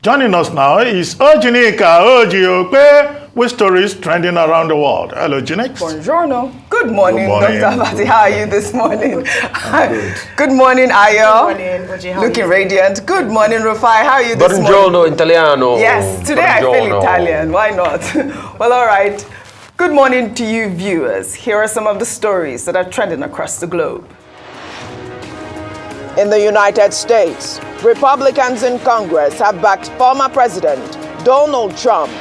Joining us now is Ojinika Ojiope with stories trending around the world. Hello, Jinex. Buongiorno. Good morning, Good morning. Dr. Abati. How are you this morning? Good. Good morning, Ayo. Good morning, Oji. How Looking are you? radiant. Good morning, Rufai. How are you this Buongiorno, morning? Italiano. Yes, today I feel Buongiorno. Italian. Why not? Well, all right. Good morning to you, viewers. Here are some of the stories that are trending across the globe. In the United States, Republicans in Congress have backed former President Donald Trump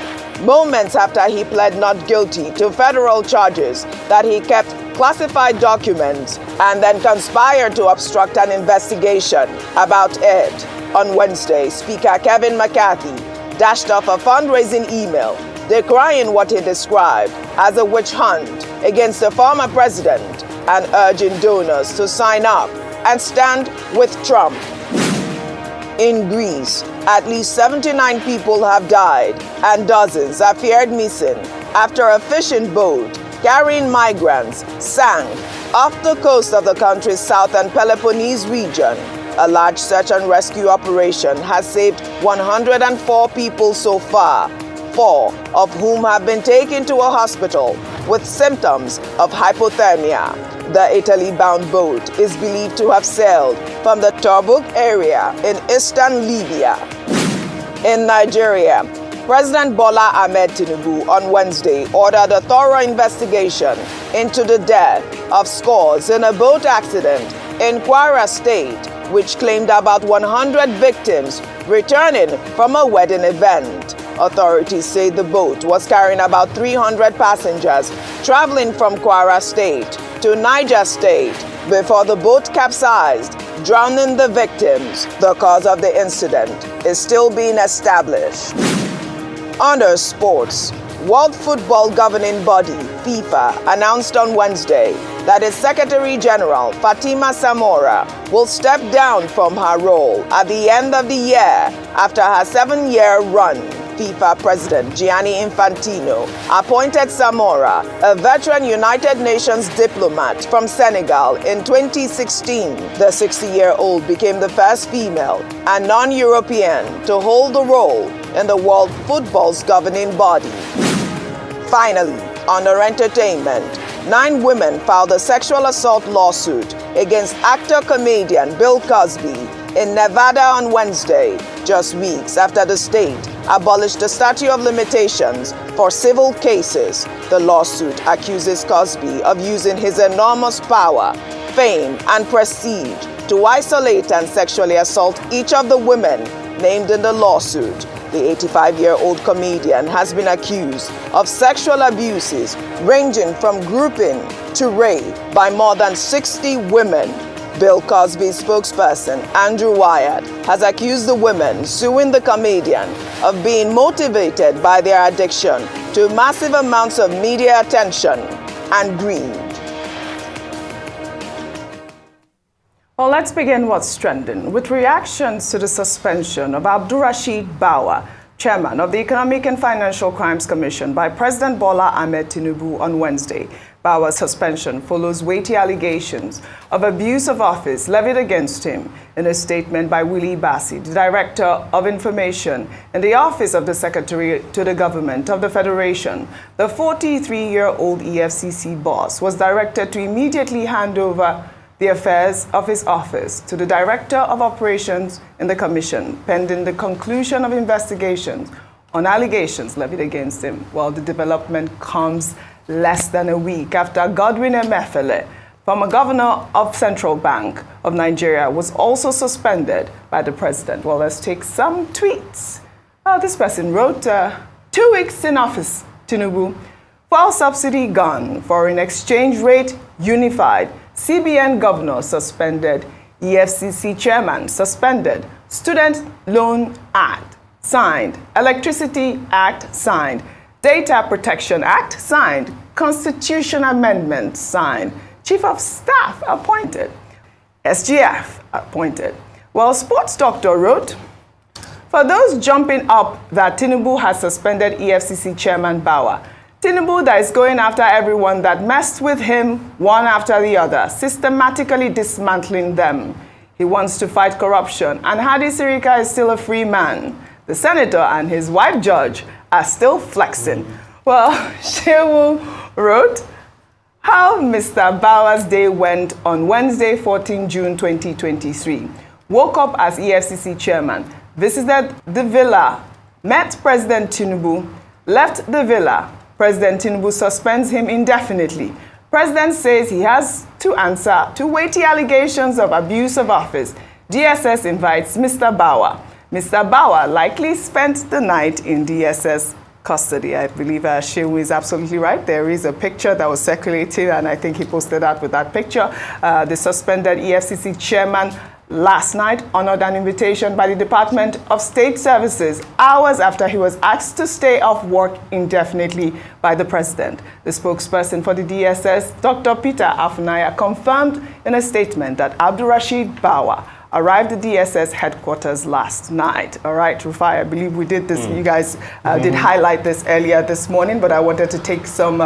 moments after he pled not guilty to federal charges that he kept classified documents and then conspired to obstruct an investigation about it. On Wednesday, Speaker Kevin McCarthy dashed off a fundraising email decrying what he described as a witch hunt against the former president and urging donors to sign up and stand with Trump. In Greece, at least 79 people have died and dozens are feared missing after a fishing boat carrying migrants sank off the coast of the country's southern Peloponnese region. A large search and rescue operation has saved 104 people so far, 4 of whom have been taken to a hospital with symptoms of hypothermia. The Italy-bound boat is believed to have sailed from the Tobruk area in eastern Libya. In Nigeria, President Bola Ahmed Tinubu on Wednesday ordered a thorough investigation into the death of scores in a boat accident in Kwara State, which claimed about 100 victims returning from a wedding event. Authorities say the boat was carrying about 300 passengers traveling from Kwara State to Niger State before the boat capsized, drowning the victims. The cause of the incident is still being established. Under sports, World Football Governing Body, FIFA, announced on Wednesday that its Secretary General, Fatima Samora, will step down from her role at the end of the year after her 7-year run. FIFA President Gianni Infantino appointed Samora, a veteran United Nations diplomat from Senegal, in 2016. The 60-year-old became the first female and non-European to hold the role in the World Football's governing body. Finally, under entertainment, 9 women filed a sexual assault lawsuit against actor-comedian Bill Cosby in Nevada on Wednesday, just weeks after the state abolished the statute of limitations for civil cases. The lawsuit accuses Cosby of using his enormous power, fame, and prestige to isolate and sexually assault each of the women named in the lawsuit. The 85-year-old comedian has been accused of sexual abuses ranging from grooming to rape by more than 60 women. Bill Cosby's spokesperson, Andrew Wyatt, has accused the women suing the comedian of being motivated by their addiction to massive amounts of media attention and greed. Well, let's begin what's trending with reactions to the suspension of Abdulrasheed Bawa, chairman of the Economic and Financial Crimes Commission, by President Bola Ahmed Tinubu on Wednesday. Bawa's suspension follows weighty allegations of abuse of office levied against him. In a statement by Willie Bassi, the Director of Information in the Office of the Secretary to the Government of the Federation, the 43-year-old EFCC boss was directed to immediately hand over the affairs of his office to the Director of Operations in the Commission, pending the conclusion of investigations on allegations levied against him. While the development comes less than a week after Godwin Emefiele, former governor of Central Bank of Nigeria, was also suspended by the president. Well, let's take some tweets. This person wrote, 2 weeks in office, Tinubu. Fuel subsidy gone, foreign exchange rate unified, CBN governor suspended, EFCC chairman suspended, Student Loan Act signed, Electricity Act signed, Data Protection Act signed, Constitution Amendment signed, Chief of Staff appointed, SGF appointed. Well, Sports Doctor wrote, for those jumping up that Tinubu has suspended EFCC Chairman Bawa, Tinubu that is going after everyone that messed with him one after the other, systematically dismantling them. He wants to fight corruption, and Hadi Sirika is still a free man. the senator and his wife Judge are still flexing. Well, Shehu wrote how Mr. Bawa's day went on Wednesday, 14 June 2023. Woke up as EFCC chairman, visited the villa, met President Tinubu, left the villa. President Tinubu suspends him indefinitely. President says he has to answer to weighty allegations of abuse of office. DSS invites Mr. Bawa. Mr. Bawa likely spent the night in DSS custody. I believe Shehu is absolutely right. There is a picture that was circulating, and I think he posted that with that picture. The suspended EFCC chairman last night honored an invitation by the Department of State Services hours after he was asked to stay off work indefinitely by the president. The spokesperson for the DSS, Dr. Peter Afunaya, confirmed in a statement that Abdulrasheed Bawa arrived at DSS headquarters last night. All right, Rufai, I believe we did this. You guys did highlight this earlier this morning, but I wanted to take some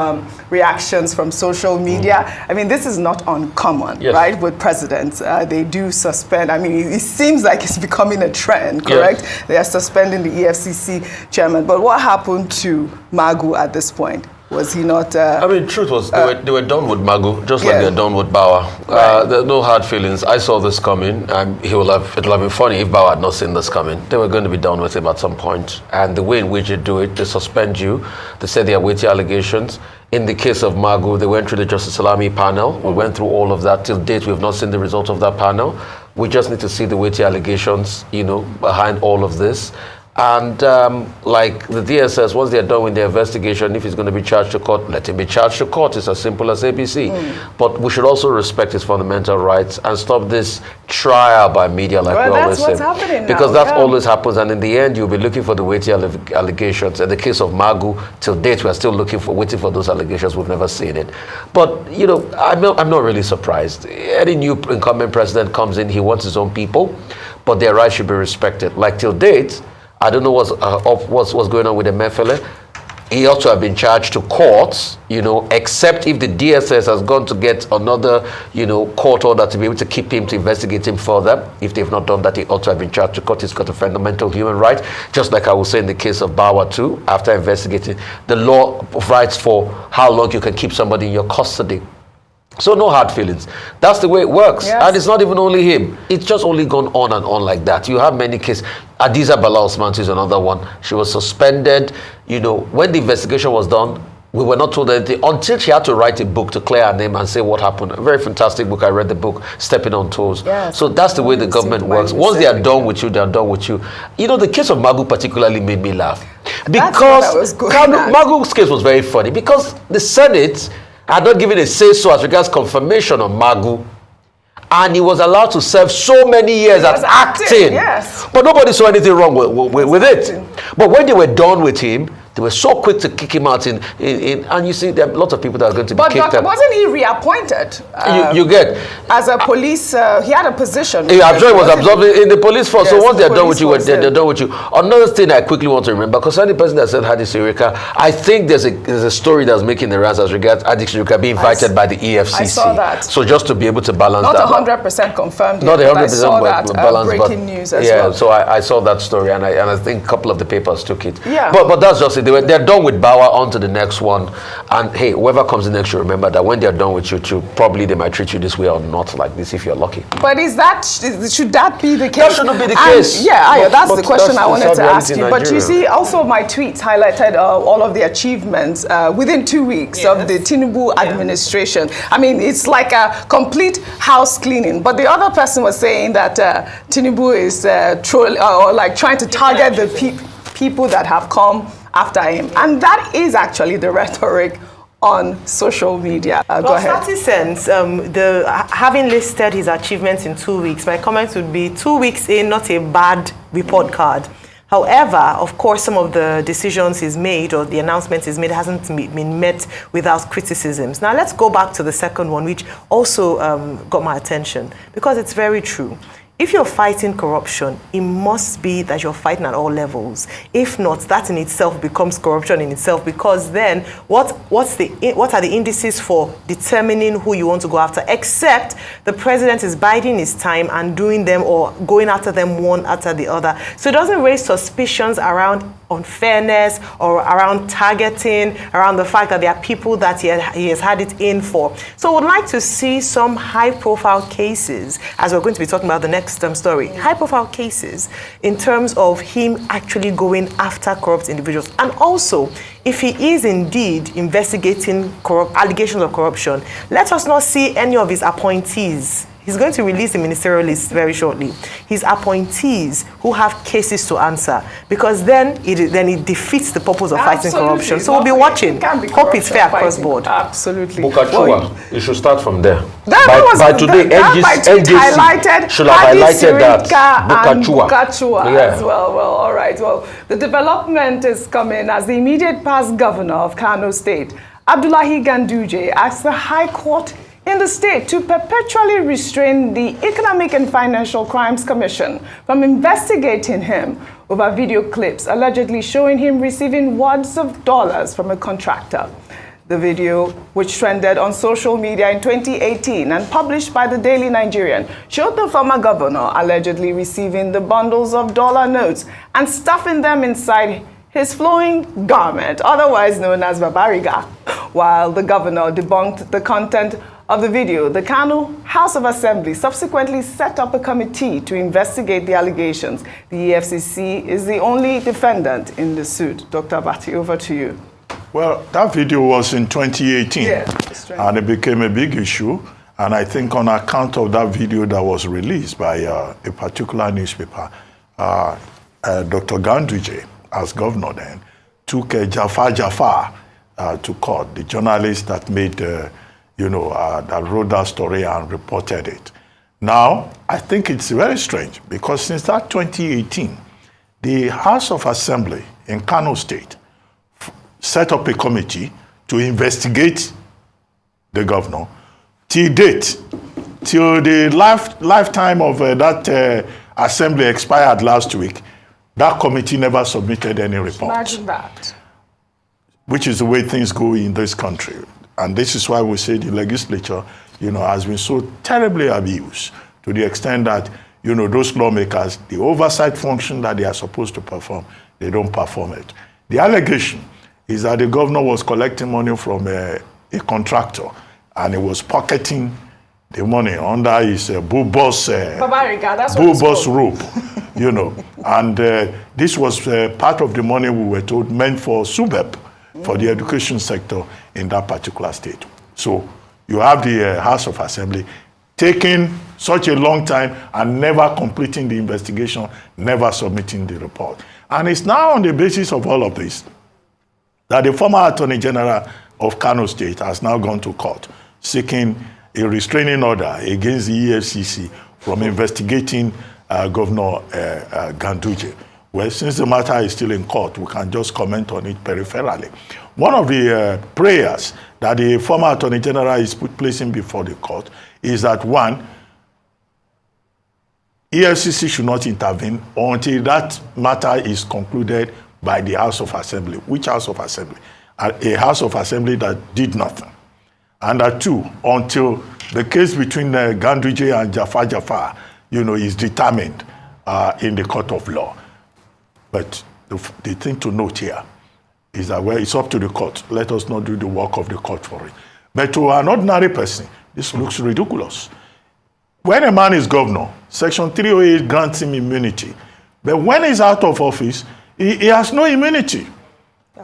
reactions from social media. I mean, this is not uncommon, right, with presidents. They do suspend. I mean, it seems like it's becoming a trend, correct? Yes. They are suspending the EFCC chairman. But what happened to Magu at this point? Was he not? I mean, truth was they were done with Magu, just like they're done with Bawa. There's no hard feelings. I saw this coming, and it'll have been funny if Bawa had not seen this coming. They were going to be done with him at some point. And the way in which they do it, they suspend you. They say they are weighty allegations. In the case of Magu, they went through the Justice Salami panel. We went through all of that. Till date, we have not seen the result of that panel. We just need to see the weighty allegations, behind all of this. And like the DSS, once they're done with their investigation, if he's going to be charged to court, let him be charged to court. It's as simple as ABC. But we should also respect his fundamental rights and stop this trial by media like we always say. That's what's happening because that always happens. And in the end, you'll be looking for the weighty allegations. In the case of Magu, till date, we're still waiting for those allegations. We've never seen it. But, I'm not really surprised. Any new incumbent president comes in, he wants his own people, but their rights should be respected. Like till date, I don't know what's going on with the Mefele. He ought to have been charged to courts, except if the DSS has gone to get another, court order to be able to keep him, to investigate him further. If they've not done that, he ought to have been charged to court. He's got a fundamental human right, just like I will say in the case of Bawa too. After investigating, the law provides for how long you can keep somebody in your custody. So no hard feelings. That's the way it works. Yes. And it's not even only him. It's just only gone on and on like that. You have many cases. Adiza Bala Osman is another one. She was suspended. When the investigation was done, we were not told anything until she had to write a book to clear her name and say what happened. A very fantastic book. I read the book, Stepping on Toes. Yes. So that's the way the government works. Once they are done with you, they are done with you. The case of Magu particularly made me laugh. Because Magu's case was very funny. Because the Senate had not given a say-so as regards confirmation on Magu, and he was allowed to serve so many years as acting. Yes. But nobody saw anything wrong with it. But when they were done with him, they were so quick to kick him out and you see there are lots of people that are going to be kicked out. But wasn't he reappointed? You get as a police, he had a position. Yeah, I'm sure he was absorbed in the police force. Yes, so once they're done with you, they're done with you. Another thing I quickly want to remember, because any person that said Hadi Sirika, I think there's a story that's making the rounds as regards Hadi Sirika being invited by the EFCC. I saw that. So just to be able to balance not that. Not 100% confirmed. Not 100% I saw that balanced, breaking news as well. Yeah, so I saw that story, and I think a couple of the papers took it. Yeah. But that's just it. They're done with Bawa, on to the next one. And hey, whoever comes in next, should remember that when they're done with you too, probably they might treat you this way or not like this if you're lucky. But should that be the case? That shouldn't be the case. Yeah, that's the question I wanted to ask you. But you see, also my tweets highlighted all of the achievements within 2 weeks of the Tinubu administration. I mean, it's like a complete house cleaning. But the other person was saying that Tinubu is trying to target the people that have come after him. And that is actually the rhetoric on social media. Go ahead. 30 cents, having listed his achievements in 2 weeks, my comment would be 2 weeks in, not a bad report card. However, of course, some of the decisions he's made or the announcements he's made hasn't been met without criticisms. Now, let's go back to the second one, which also got my attention, because it's very true. if you're fighting corruption, it must be that you're fighting at all levels. If not, that in itself becomes corruption in itself, because then what are the indices for determining who you want to go after, except the president is biding his time and doing them or going after them one after the other. So it doesn't raise suspicions around unfairness or around targeting, around the fact that there are people that he has had it in for. So I would like to see some high-profile cases, as we're going to be talking about the next story, high-profile cases in terms of him actually going after corrupt individuals. And also, if he is indeed investigating allegations of corruption, let us not see any of his appointees. He's going to release the ministerial list very shortly. His appointees who have cases to answer, because then it defeats the purpose of fighting corruption. So we'll be watching. Hope it's fair across board. Absolutely. Bukachua, you should start from there. By today, NGC should have highlighted that. Bukachua as well. Well, all right. Well, the development is coming as the immediate past governor of Kano State, Abdullahi Ganduje, asked the High Court in the state to perpetually restrain the Economic and Financial Crimes Commission from investigating him over video clips allegedly showing him receiving wads of dollars from a contractor. The video, which trended on social media in 2018 and published by the Daily Nigerian, showed the former governor allegedly receiving the bundles of dollar notes and stuffing them inside his flowing garment, otherwise known as babariga. While the governor debunked the content of the video, the Kano House of Assembly subsequently set up a committee to investigate the allegations. The EFCC is the only defendant in the suit. Dr. Bati, over to you. Well, that video was in 2018, yeah, and it became a big issue. And I think on account of that video that was released by a particular newspaper, Dr. Ganduje, as governor then, took Jafar to court, the journalist that made, that wrote that story and reported it. Now, I think it's very strange because since that 2018, the House of Assembly in Kano State set up a committee to investigate the governor. Till date, till the lifetime of that assembly expired last week, that committee never submitted any report. Imagine that. Which is the way things go in this country. And this is why we say the legislature, has been so terribly abused to the extent that, those lawmakers, the oversight function that they are supposed to perform, they don't perform it. The allegation is that the governor was collecting money from a contractor and he was pocketing the money under his bull boss rope, And this was part of the money we were told meant for SUBEP, for the education sector in that particular state. So you have the House of Assembly taking such a long time and never completing the investigation, never submitting the report. And it's now on the basis of all of this that the former Attorney General of Kano State has now gone to court seeking a restraining order against the EFCC from investigating Governor Ganduje. Well, since the matter is still in court, we can just comment on it peripherally. One of the prayers that the former Attorney General is placing before the court is that, one, EFCC should not intervene until that matter is concluded by the House of Assembly. Which House of Assembly? A House of Assembly that did nothing. And that, two, until the case between Ganduje and Jafar, is determined in the court of law. But the thing to note here is that, well, it's up to the court. Let us not do the work of the court for it. But to an ordinary person, this looks ridiculous. When a man is governor, Section 308 grants him immunity. But when he's out of office, he has no immunity.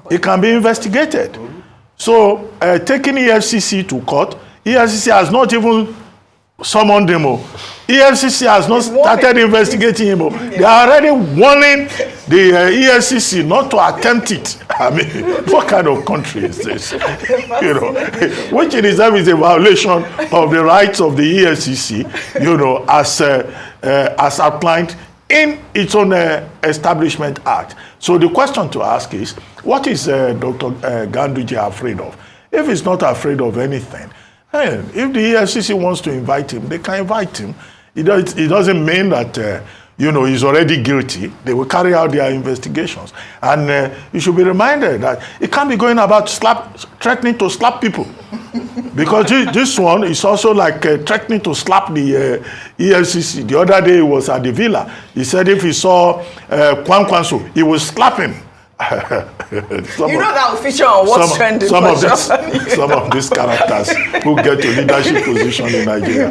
He can be investigated. So taking EFCC to court, EFCC has not even summoned him. EFCC has not started investigating him. They are already warning the EFCC not to attempt it. I mean, what kind of country is this? Which in itself is a violation of the rights of the EFCC, as outlined in its own Establishment Act. So the question to ask is, what is Dr. Ganduje afraid of? If he's not afraid of anything, if the EFCC wants to invite him, they can invite him. It doesn't mean that, he's already guilty. They will carry out their investigations. And you should be reminded that it can't be going about threatening to slap people. Because this one is also like threatening to slap the EFCC. The other day he was at the villa. He said if he saw Kwankwanso, he would slap him. That will feature on what's trending. Some of these characters who get to leadership position in Nigeria,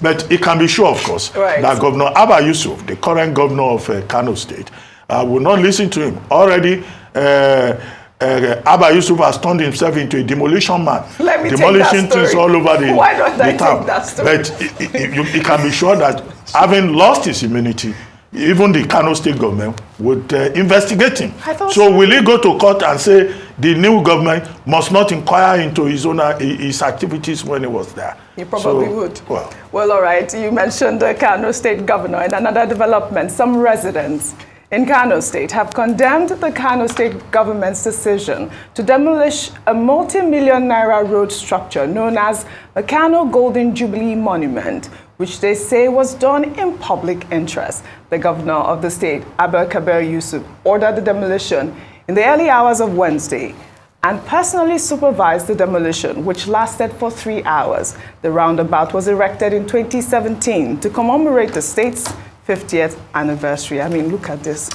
But it can be sure, of course, that Governor Abba Yusuf, the current governor of Kano State, will not listen to him. Already, Abba Yusuf has turned himself into a demolition man, demolishing things all over the town. But it can be sure that having lost his immunity, even the Kano State government would investigate him. So will he go to court and say the new government must not inquire into his activities when he was there? He probably would. Well, all right. You mentioned the Kano State governor. And another development, some residents in Kano State have condemned the Kano State government's decision to demolish a multi-million naira road structure known as the Kano Golden Jubilee Monument, which they say was done in public interest. The governor of the state, Abba Kabir Yusuf, ordered the demolition in the early hours of Wednesday and personally supervised the demolition, which lasted for 3 hours. The roundabout was erected in 2017 to commemorate the state's 50th anniversary. I mean, look at this.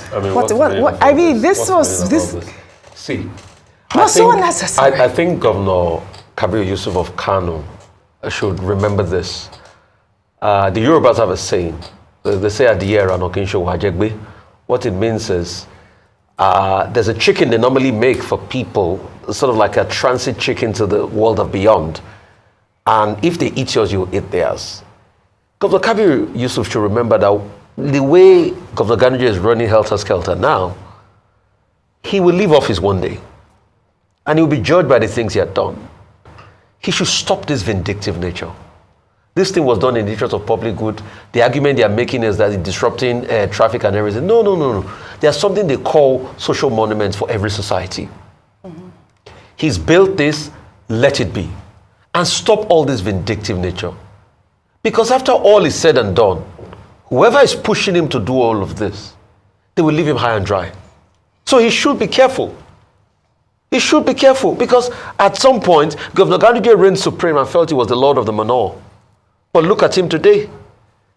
See, so unnecessary. I think Governor Kabir Yusuf of Kano should remember this. The Yorubas have a saying. They say adiyera no kinsho wajegbe. What it means is there's a chicken they normally make for people, sort of like a transit chicken to the world of beyond. And if they eat yours, you eat theirs. Governor Kabir Yusuf should remember that the way Governor Ganduje is running helter-skelter now, he will leave office one day. And he will be judged by the things he had done. He should stop this vindictive nature. This thing was done in the interest of public good. The argument they are making is that it's disrupting traffic and everything. No. There's something they call social monuments for every society. Mm-hmm. He's built this, let it be. And stop all this vindictive nature. Because after all is said and done, whoever is pushing him to do all of this, they will leave him high and dry. So he should be careful. He should be careful because at some point, Governor Ganduje reigned supreme and felt he was the Lord of the Manor. But look at him today.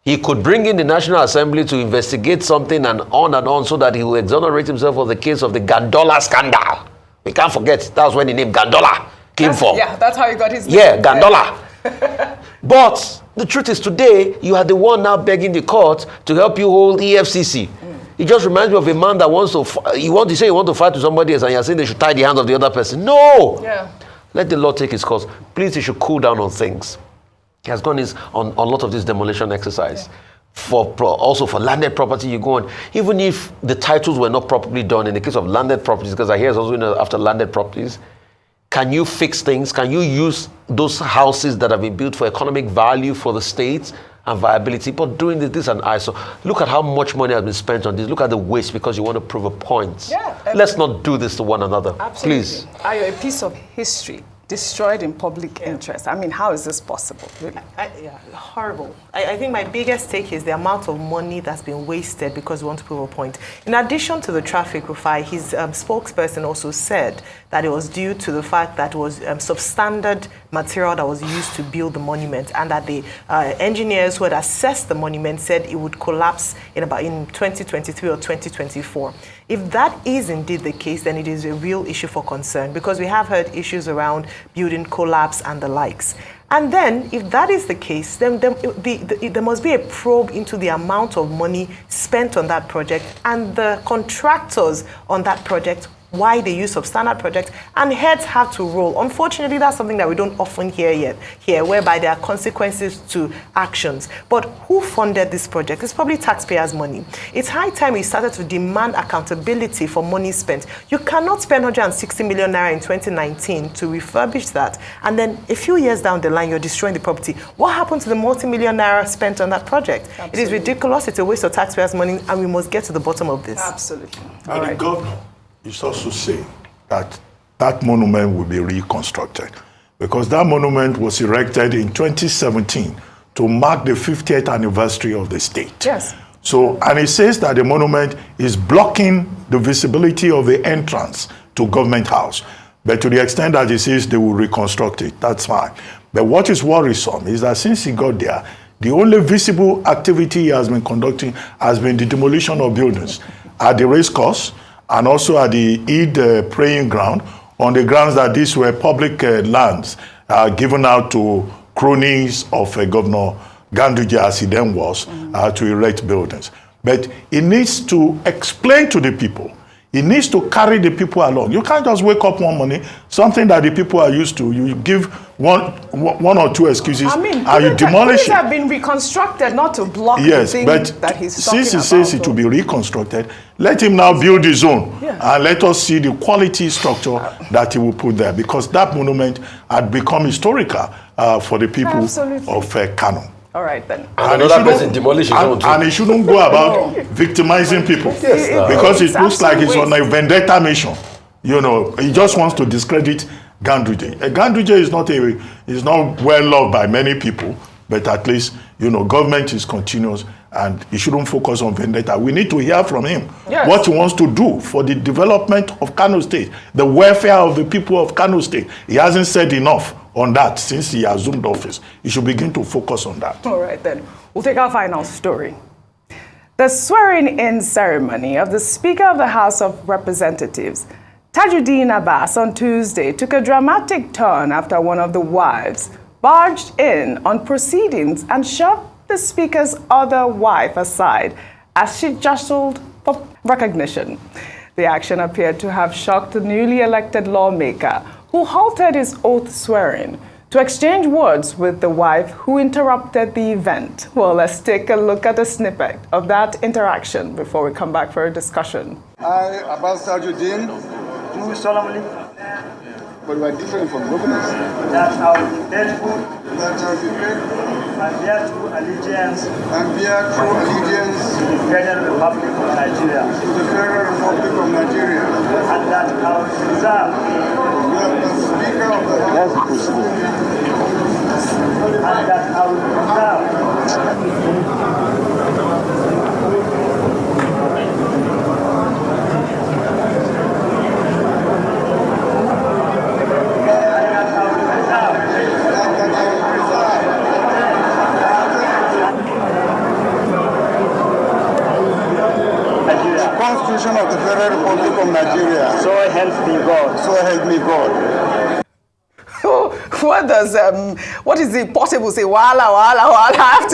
He could bring in the National Assembly to investigate something and on so that he will exonerate himself of the case of the Gandola scandal. We can't forget, that's where the name Gandola came from. Yeah, that's how he got his name. Yeah, Gandola. But the truth is today, you are the one now begging the court to help you hold EFCC. It just reminds me of a man that wants to fight with somebody else and you're saying they should tie the hands of the other person. No! Yeah. Let the law take its course. Please, he should cool down on things. He has gone on a lot of this demolition exercise. Yeah. Also for landed property, you go on. Even if the titles were not properly done, in the case of landed properties, because I hear it's also after landed properties, can you fix things? Can you use those houses that have been built for economic value for the state and viability? But doing this is an ISO. Look at how much money has been spent on this. Look at the waste because you want to prove a point. Yeah, let's not do this to one another. Absolutely. Please. Are you a piece of history destroyed in public interest? I mean, how is this possible? Really? Horrible. I think my biggest take is the amount of money that's been wasted because we want to prove a point. In addition to the traffic, Rufai, his spokesperson also said that it was due to the fact that it was substandard material that was used to build the monument, and that the engineers who had assessed the monument said it would collapse in 2023 or 2024. If that is indeed the case, then it is a real issue for concern, because we have heard issues around building collapse and the likes. And then, if that is the case, then there must be a probe into the amount of money spent on that project and the contractors on that project, why they use substandard projects, and heads have to roll. Unfortunately, that's something that we don't often hear whereby there are consequences to actions. But who funded this project? It's probably taxpayers' money. It's high time we started to demand accountability for money spent. You cannot spend 160 million naira in 2019 to refurbish that, and then a few years down the line, you're destroying the property. What happened to the multi-million naira spent on that project? Absolutely. It is ridiculous. It's a waste of taxpayers' money, and we must get to the bottom of this. Absolutely. All right. The governor is also saying that that monument will be reconstructed, because that monument was erected in 2017 to mark the 50th anniversary of the state. Yes. So, and it says that the monument is blocking the visibility of the entrance to Government House. But to the extent that it says they will reconstruct it, that's fine. But what is worrisome is that since he got there, the only visible activity he has been conducting has been the demolition of buildings at the race course and also at the Eid praying ground, on the grounds that these were public lands given out to cronies of Governor Ganduje, as he then was, to erect buildings. But he needs to explain to the people. He needs to carry the people along. You can't just wake up one morning, something that the people are used to. You give one or two excuses, and you demolish it. Things have been reconstructed, not to block the thing that he's talking about. Since he says it will be reconstructed, let him now build his own, and let us see the quality structure that he will put there, because that monument had become historical for the people of Kano. All right, then. And another person demolish his own too. And he shouldn't go about victimizing people. Because it looks like he's on a vendetta mission. You know, he just wants to discredit Ganduje. Ganduje is not well loved by many people, but at least, you know, government is continuous and he shouldn't focus on vendetta. We need to hear from him what he wants to do for the development of Kano State, the welfare of the people of Kano State. He hasn't said enough on that since he assumed office. He should begin to focus on that. All right, then. We'll take our final story. The swearing-in ceremony of the Speaker of the House of Representatives, Tajuddin Abbas, on Tuesday took a dramatic turn after one of the wives barged in on proceedings and shoved the Speaker's other wife aside as she jostled for recognition. The action appeared to have shocked the newly elected lawmaker, who halted his oath swearing to exchange words with the wife who interrupted the event. Well, let's take a look at a snippet of that interaction before we come back for a discussion. I, Abbas Tajuddin, do solemnly but we are different from governors. that I will be faithful That I will be faithful and bear true allegiance and bear true allegiance to the Federal Republic of Nigeria, to the Federal Republic of Nigeria. and that I will preserve We are the Speaker of the House. and that I will preserve Constitution of the Federal Republic of Nigeria. so help me God. So help me God. What is the portable say? Wahala, wahala, wahala. I have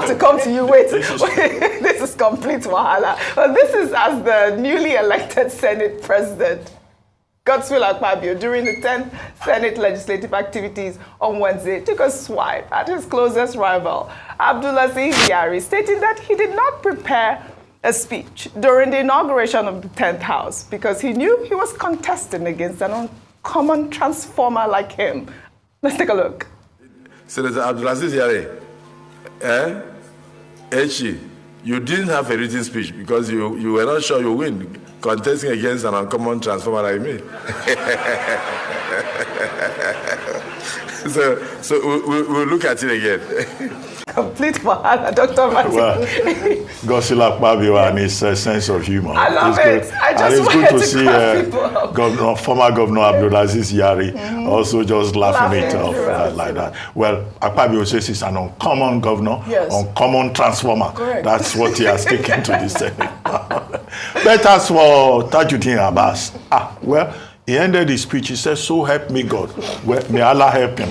to come to you. Wait, this is complete wahala. Well, this is as the newly elected Senate President, Godswill Akpabio, during the 10th Senate legislative activities on Wednesday, took a swipe at his closest rival, Abdulaziz Yari, stating that he did not prepare a speech during the inauguration of the 10th House because he knew he was contesting against an uncommon transformer like him. Let's take a look. Senator Abdulaziz Yari, Echi, you didn't have a written speech because you were not sure you win contesting against an uncommon transformer like me. so we'll look at it again. Complete wahala, Dr. Martin. Well, Godswill Akpabio and his sense of humor. I love it. I just and it's good wanted to see former Governor Abdulaziz Yari also just laughing it off like that. Well, Akpabio says he's an uncommon governor, uncommon transformer. Correct. That's what he has taken to the Senate. But as for Tajuddin Abbas, well, he ended his speech. He said, "So help me God." Well, may Allah help him.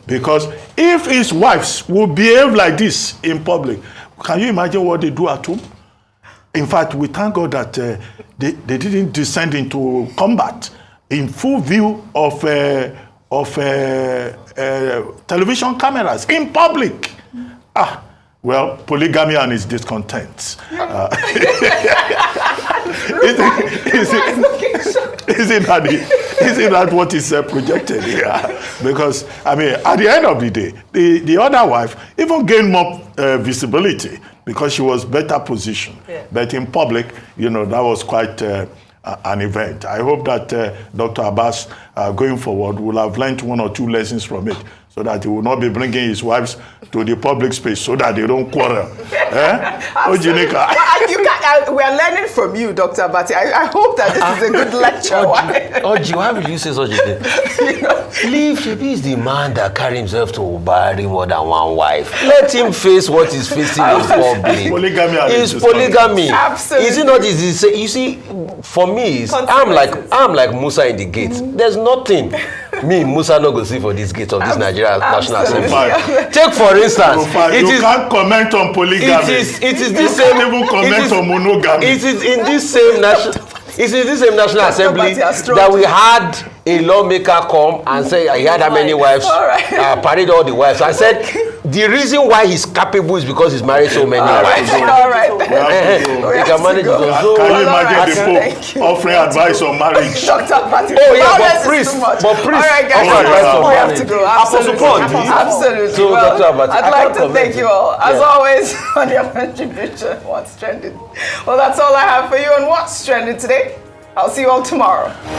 Because if his wives would behave like this in public, can you imagine what they do at home? In fact, we thank God that they didn't descend into combat in full view of television cameras in public. Well, polygamy and its discontent. Isn't that what is projected here? Because, I mean, at the end of the day, the other wife even gained more visibility because she was better positioned. Yeah. But in public, you know, that was quite an event. I hope that Dr. Abbas, going forward, will have learned one or two lessons from it so that he will not be bringing his wives to the public space so that they don't quarrel. Ojinika. We're learning from you, Dr. Abati. I hope that this is a good lecture. Oji, why will you say such a thing? Leave Shebi is the man that carry himself to marry more than one wife. Let him face what he's facing in public. Polygamy. It's polygamy. Absolutely. Is it not easy to say? You see, for me, I'm like Musa in the gate. There's nothing me, Musa, no go see for this gate of this Nigerian National Assembly. Take for instance, you can't comment on polygamy. It is this same. Even comment on monogamy. It is in this same national. It's in this same National Assembly that we had a lawmaker come and say he had how many wives, parade all the wives. I said the reason why he's capable is because he's married so many wives. All right. He can manage his own. Can you imagine the Pope offering advice on marriage? Dr. Abati. Oh yeah, but priest. All right, guys, we have to go. Absolutely. So, well, Dr. Abati, I'd like to thank you all, as always, on your contribution. What's trending? Well, that's all I have for you on What's Trending today. I'll see you all tomorrow.